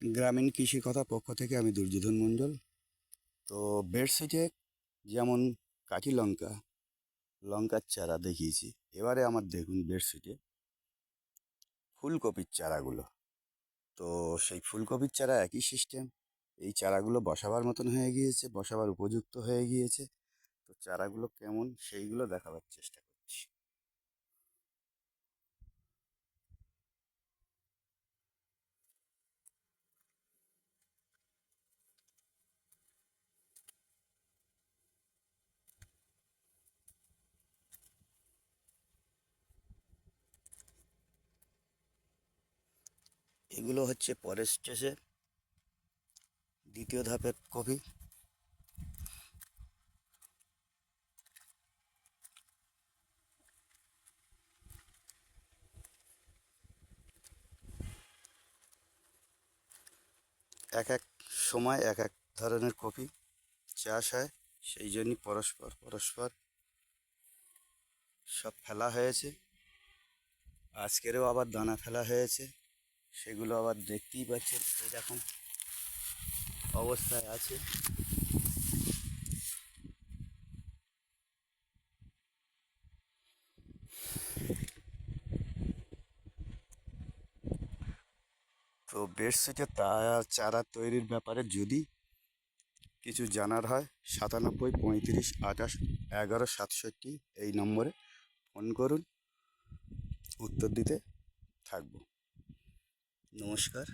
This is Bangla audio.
গ্রামীণ কৃষি কথা পক্ষ থেকে আমি দুর্যোধন মণ্ডল। তো বেডশিটে যেমন কাঁচি লঙ্কা, লঙ্কার চারা দেখিয়েছি, এবারে আমার দেখুন বেডশিটে ফুলকপির চারাগুলো। তো সেই ফুলকপির চারা একই সিস্টেম, এই চারাগুলো বসাবার মতন হয়ে গিয়েছে, বসাবার উপযুক্ত হয়ে গিয়েছে। তো চারাগুলো কেমন সেইগুলো দেখাবার চেষ্টা করছি। এগুলো হচ্ছে পরের স্টেজে দ্বিতীয় ধাপের কপি। এক এক সময় এক এক ধরনের কপি চাষ হয়, সেই জন্যই পরস্পর পরস্পর সব ফেলা হয়েছে। আজকেরও আবার দানা ফেলা হয়েছে, সেগুলো আবার দেখতেই পাচ্ছেন এরকম অবস্থায় আছে। তো বেডশিটের চারা তৈরির ব্যাপারে যদি কিছু জানার হয় 97 35 28 11 67 এই নম্বরে ফোন করুন, উত্তর দিতে থাকবো। নমস্কার।